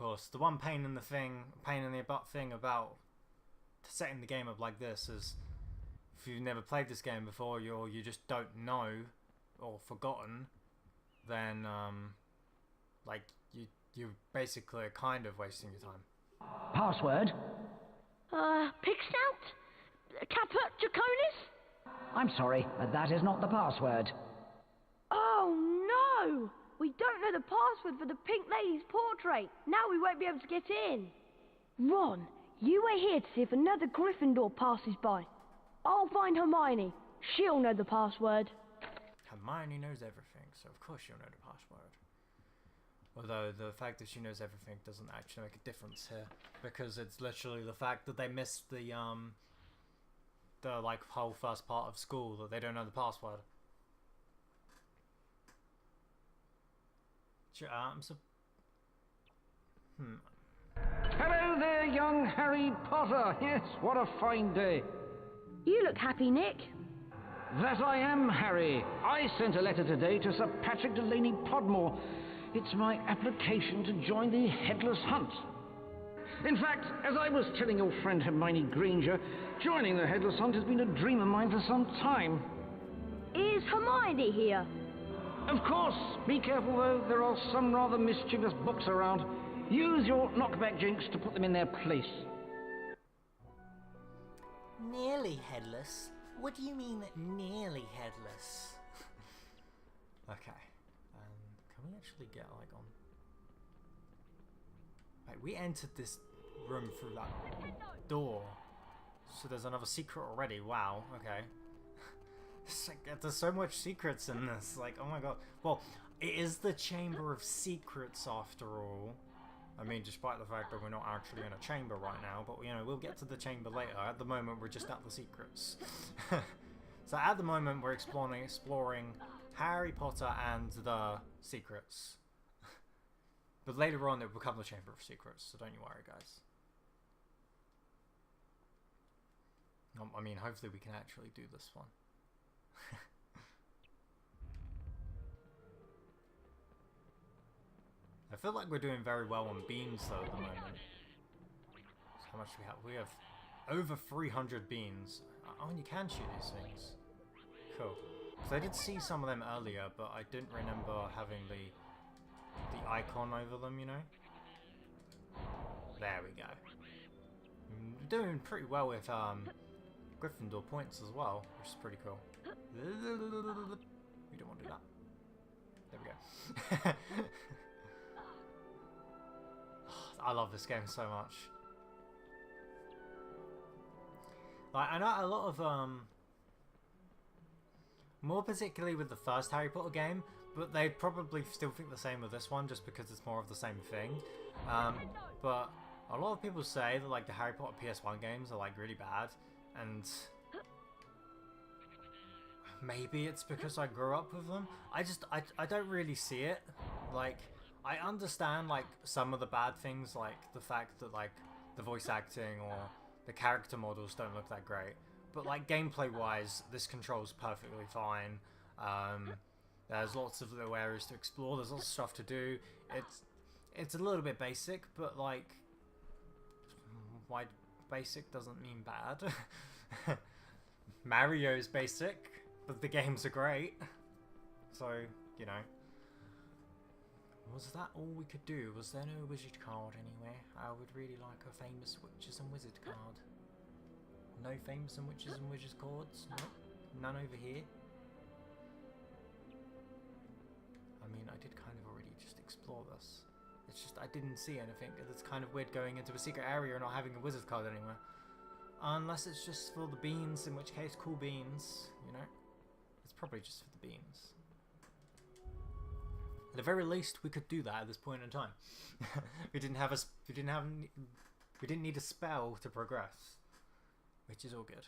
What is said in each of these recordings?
course, the one pain in the butt thing about setting the game up like this is if you've never played this game before, you just don't know or forgotten, then like you basically are kind of wasting your time. Password? Pigsnout? Caput Draconis? I'm sorry, that is not the password. Oh no! We don't know the password for the Pink Lady's portrait. Now we won't be able to get in. Ron, you wait here to see if another Gryffindor passes by. I'll find Hermione. She'll know the password. Hermione knows everything, so of course she'll know the password. Although the fact that she knows everything doesn't actually make a difference here, because it's literally the fact that they missed the like whole first part of school that they don't know the password. Hello there, young Harry Potter. Yes, what a fine day. You look happy, Nick. That I am, Harry. I sent a letter today to Sir Patrick Delaney Podmore. It's my application to join the Headless Hunt. In fact, as I was telling your friend Hermione Granger, joining the Headless Hunt has been a dream of mine for some time. Is Hermione here? Of course. Be careful, though. There are some rather mischievous books around. Use your knockback jinx to put them in their place. Nearly headless? What do you mean, nearly headless? Okay. Can we actually get, like, on... Wait, we entered this room through that door. So there's another secret already. Wow, okay. It's like, there's so much secrets in this. Like, oh my god. Well, it is the Chamber of Secrets after all. I mean, despite the fact that we're not actually in a chamber right now, but, you know, we'll get to the chamber later. At the moment, we're just at the secrets. So at the moment, we're exploring Harry Potter and the secrets. But later on, it will become the Chamber of Secrets, so don't you worry, guys. I mean, hopefully we can actually do this one. I feel like we're doing very well on beans, though, at the moment. So how much do we have? We have over 300 beans. Oh, and you can shoot these things. Cool. So I did see some of them earlier, but I didn't remember having the icon over them, you know? There we go. We're doing pretty well with Gryffindor points as well, which is pretty cool. We don't want to do that. There we go. I love this game so much. Like, I know a lot of more particularly with the first Harry Potter game, but they'd probably still think the same with this one just because it's more of the same thing. But a lot of people say that like the Harry Potter PS1 games are like really bad, and maybe it's because I grew up with them. I don't really see it. Like, I understand like some of the bad things, like the fact that like the voice acting or the character models don't look that great. But like gameplay wise, this controls perfectly fine. There's lots of little areas to explore, there's lots of stuff to do. It's a little bit basic, but like, why basic doesn't mean bad. Mario's basic, but the games are great. So, you know. Was that all we could do? Was there no wizard card anywhere? I would really like a famous witches and wizard card. No famous and witches and wizards cards? Nope. None over here. I mean, I did kind of already just explore this. It's just I didn't see anything. It's kind of weird going into a secret area and not having a wizard card anywhere. Unless it's just for the beans, in which case, cool beans, you know? It's probably just for the beans. At the very least, we could do that at this point in time. we didn't need a spell to progress, which is all good.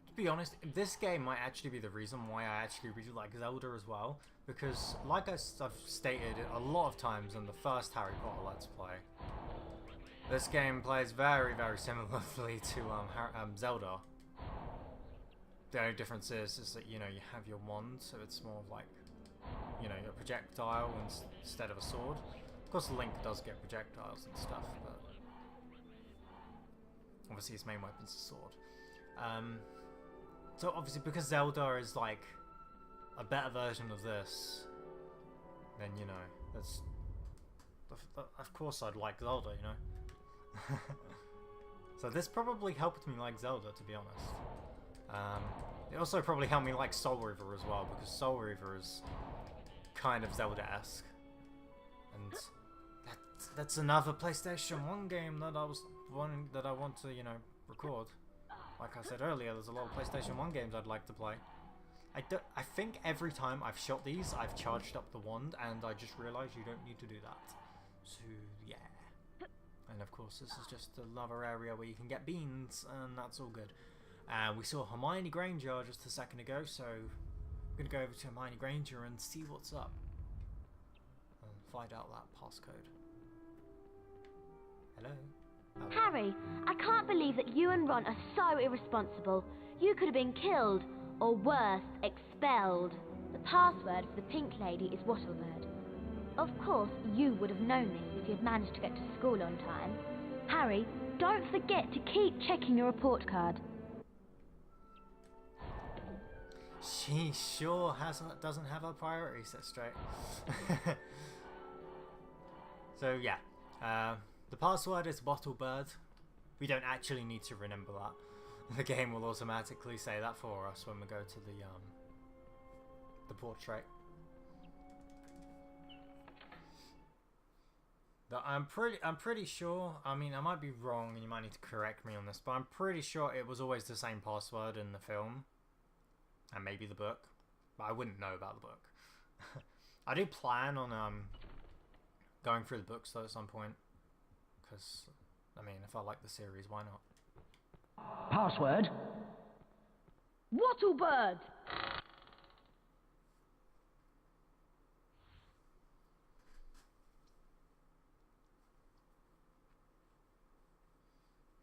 To be honest, this game might actually be the reason why I actually really like Zelda as well, because like I've stated a lot of times in the first Harry Potter Let's Play, this game plays very, very similarly to Zelda. The only difference is that, you know, you have your wand, so it's more of like, you know, your projectile instead of a sword. Of course, Link does get projectiles and stuff, but obviously his main weapon's a sword. So obviously, because Zelda is like a better version of this, then, you know, that's... Of course I'd like Zelda, you know? So this probably helped me like Zelda, to be honest. It also probably helped me like Soul Reaver as well, because Soul Reaver is kind of Zelda-esque. And that's another PlayStation 1 game that I want to, you know, record. Like I said earlier, there's a lot of PlayStation 1 games I'd like to play. I think every time I've shot these, I've charged up the wand, and I just realised you don't need to do that. So, yeah. And of course, this is just another area where you can get beans, and that's all good. We saw Hermione Granger just a second ago, so I'm going to go over to Hermione Granger and see what's up. And find out that passcode. Hello? Oh. Harry, I can't believe that you and Ron are so irresponsible. You could have been killed, or worse, expelled. The password for the Pink Lady is Wattlebird. Of course, you would have known this if you'd managed to get to school on time. Harry, don't forget to keep checking your report card. She sure doesn't have her priorities set straight. So yeah, the password is Wattlebird. We don't actually need to remember that. The game will automatically say that for us when we go to the portrait. But I'm pretty sure. I mean, I might be wrong, and you might need to correct me on this, but I'm pretty sure it was always the same password in the film, and maybe the book. But I wouldn't know about the book. I do plan on going through the books though at some point, because I mean, if I like the series, why not? Password. Wattlebird!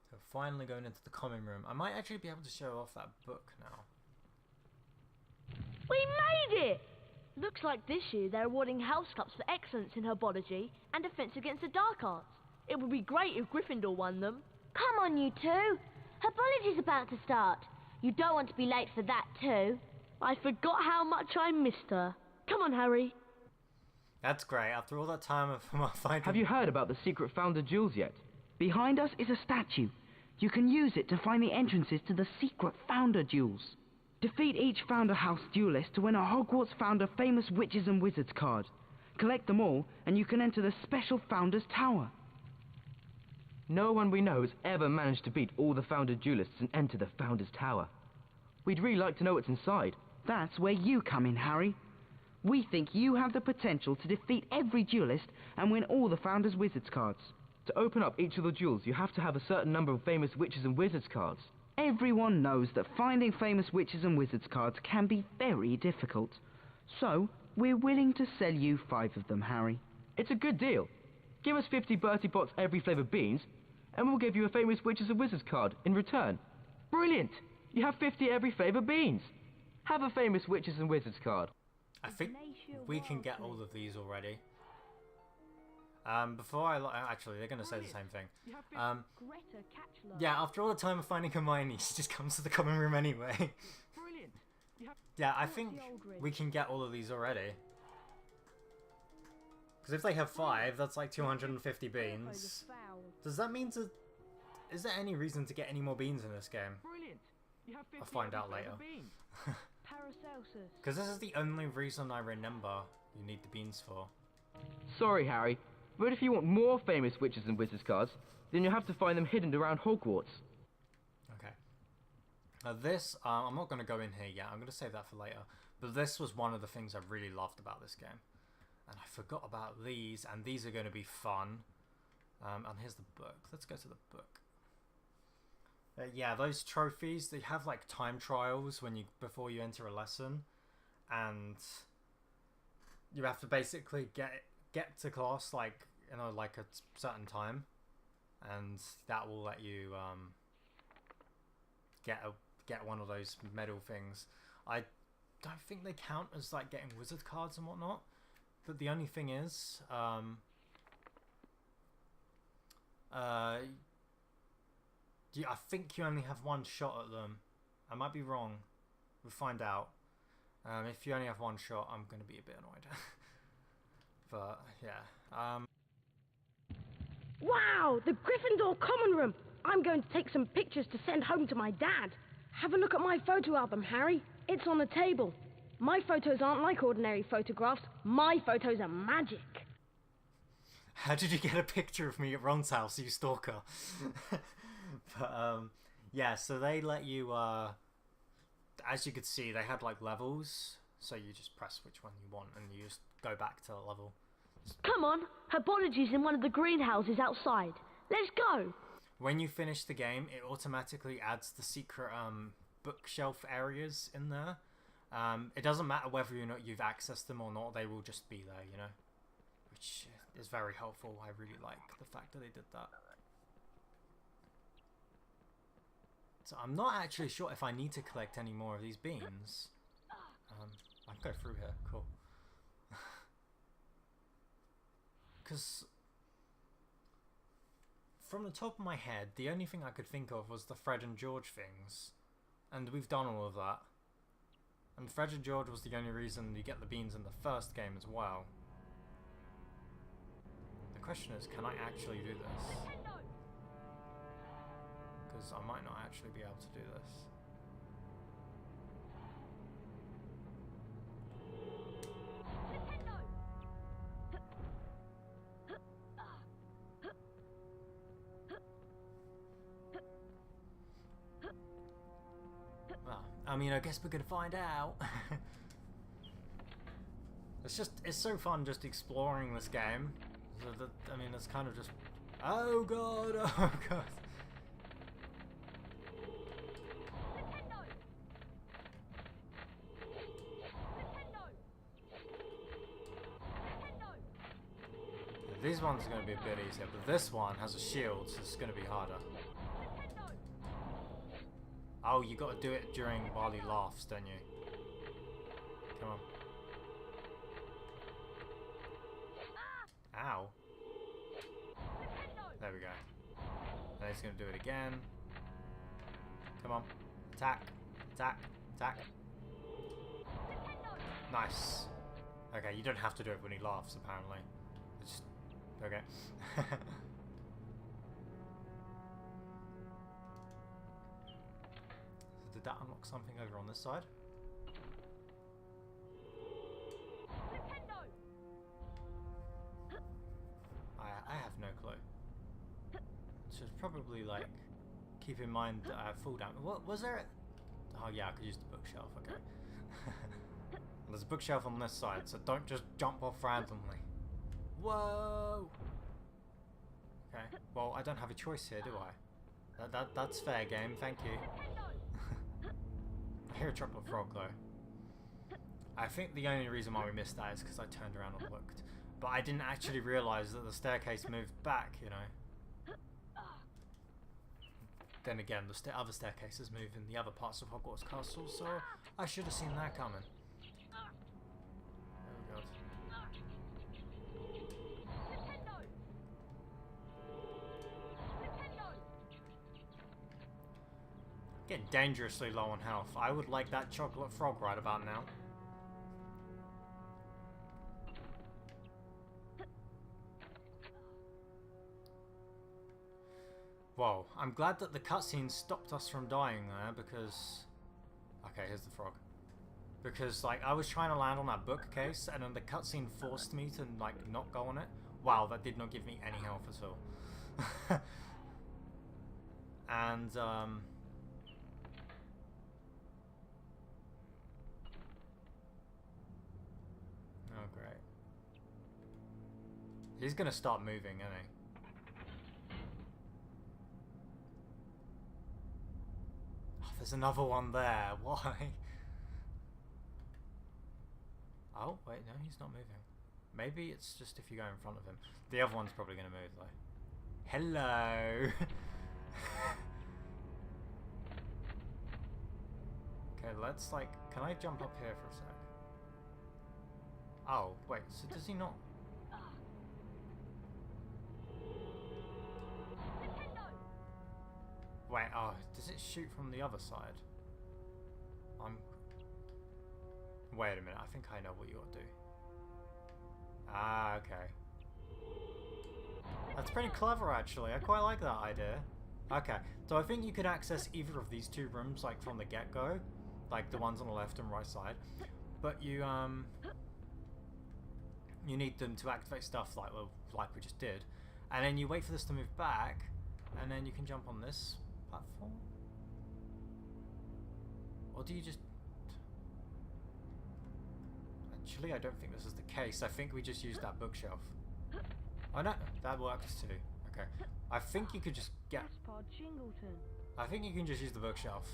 So finally going into the common room. I might actually be able to show off that book now. We made it! Looks like this year they're awarding house cups for excellence in herbology and defense against the dark arts. It would be great if Gryffindor won them. Come on, you two. Herbology's about to start. You don't want to be late for that, too. I forgot how much I missed her. Come on, Harry. That's great. After all that time of finding... Have you heard about the secret founder jewels yet? Behind us is a statue. You can use it to find the entrances to the secret founder jewels. Defeat each Founder House duelist to win a Hogwarts Founder Famous Witches and Wizards card. Collect them all, and you can enter the special Founder's Tower. No one we know has ever managed to beat all the Founder duelists and enter the Founder's Tower. We'd really like to know what's inside. That's where you come in, Harry. We think you have the potential to defeat every duelist and win all the Founder's Wizards cards. To open up each of the jewels, you have to have a certain number of Famous Witches and Wizards cards. Everyone knows that finding Famous Witches and Wizards cards can be very difficult. So, we're willing to sell you 5 of them, Harry. It's a good deal. Give us 50 Bertie Bott's every flavour beans, and we'll give you a Famous Witches and Wizards card in return. Brilliant! You have 50 every flavour beans. Have a Famous Witches and Wizards card. I think we can get all of these already. Before actually, they're going to say the same thing. Yeah, after all the time of finding Hermione, she just comes to the common room anyway. Yeah, I think we can get all of these already. Because if they have 5, that's like 250 beans. Does that mean to... Is there any reason to get any more beans in this game? I'll find out later. Because this is the only reason I remember you need the beans for. Sorry, Harry, but if you want more Famous Witches and Wizards cards, then you'll have to find them hidden around Hogwarts. Okay. Now this, I'm not going to go in here yet, I'm going to save that for later. But this was one of the things I really loved about this game. And I forgot about these, and these are going to be fun. And here's the book. Let's go to the book. Yeah, those trophies, they have like time trials before you enter a lesson. And you have to basically get to class like like a certain time, and that will let you get get one of those medal things. I don't think they count as like getting wizard cards and whatnot. But the only thing is, yeah, I think you only have one shot at them. I might be wrong. We'll find out. If you only have one shot, I'm going to be a bit annoyed. But, yeah. Wow, the Gryffindor common room. I'm going to take some pictures to send home to my dad. Have a look at my photo album, Harry. It's on the table. My photos aren't like ordinary photographs. My photos are magic. How did you get a picture of me at Ron's house, you stalker? But, yeah, so they let you, as you could see, they had, like, levels. So you just press which one you want, and you just go back to the level. Come on, herbology's in one of the greenhouses outside. Let's go. When you finish the game, it automatically adds the secret, bookshelf areas in there. It doesn't matter whether or not you've accessed them or not, they will just be there, you know? Which is very helpful. I really like the fact that they did that. So I'm not actually sure if I need to collect any more of these beans. I can go through here, cool. Because from the top of my head, the only thing I could think of was the Fred and George things. And we've done all of that. And Fred and George was the only reason you get the beans in the first game as well. The question is, can I actually do this? Because I might not actually be able to do this. Well, I mean, I guess we're gonna find out. It's so fun just exploring this game. I mean, it's kind of just, oh god, oh god. These ones are going to be a bit easier, but this one has a shield, so it's going to be harder. Oh, you got to do it while he laughs, don't you? Come on. Ow. There we go. Then he's going to do it again. Come on. Attack. Attack. Attack. Nice. Okay, you don't have to do it when he laughs, apparently. It's just... Okay. So did that unlock something over on this side? I have no clue. Should probably like keep in mind that I have full damage. What was there? Oh yeah, I could use the bookshelf. Okay. There's a bookshelf on this side, so don't just jump off randomly. Whoa! Okay, well, I don't have a choice here, do I? That's fair game, thank you. I hear a chocolate frog, though. I think the only reason why we missed that is because I turned around and looked. But I didn't actually realise that the staircase moved back, you know. Then again, the other staircases move in the other parts of Hogwarts Castle, so I should have seen that coming. Oh god. Getting dangerously low on health. I would like that chocolate frog right about now. Whoa, I'm glad that the cutscene stopped us from dying there because... Okay, here's the frog. Because, like, I was trying to land on that bookcase and then the cutscene forced me to, like, not go on it. Wow, that did not give me any health at all. And, oh, great. He's gonna start moving, isn't he? There's another one there. Why? Oh, wait, no, he's not moving. Maybe it's just if you go in front of him. The other one's probably going to move, though. Hello! Okay, let's like... Can I jump up here for a sec? Oh, wait, so does he not... Wait, oh, does it shoot from the other side? Wait a minute, I think I know what you ought to do. Ah, okay. That's pretty clever, actually. I quite like that idea. Okay, so I think you could access either of these two rooms, like, from the get-go. Like, the ones on the left and right side. But you need them to activate stuff like we just did. And then you wait for this to move back, and then you can jump on this platform. Or do you just... Actually, I don't think this is the case. I think we just used that bookshelf. Oh no, that works too. Okay. I think you could just get... I think you can just use the bookshelf.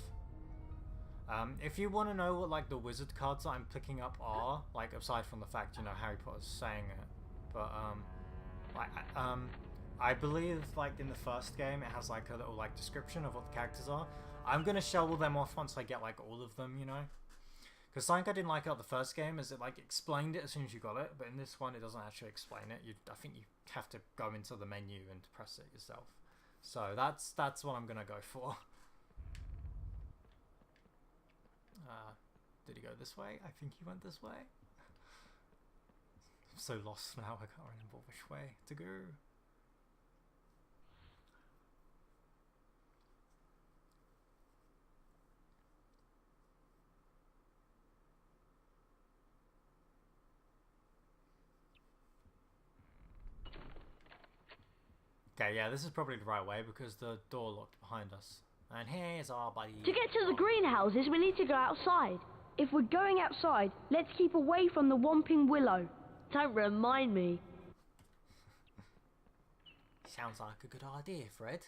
If you want to know what like the wizard cards that I'm picking up are, like aside from the fact, you know, Harry Potter's saying it, but I believe like in the first game it has like a little like description of what the characters are. I'm gonna show all them off once I get like all of them, you know. Because something I didn't like about the first game is it like explained it as soon as you got it, but in this one it doesn't actually explain it. I think you have to go into the menu and press it yourself. So that's what I'm gonna go for. Did he go this way? I think he went this way. I'm so lost now, I can't remember which way to go. Okay, yeah, this is probably the right way because the door locked behind us. And here's our buddy. To get to the greenhouses, we need to go outside. If we're going outside, let's keep away from the Whomping Willow. Don't remind me. Sounds like a good idea, Fred.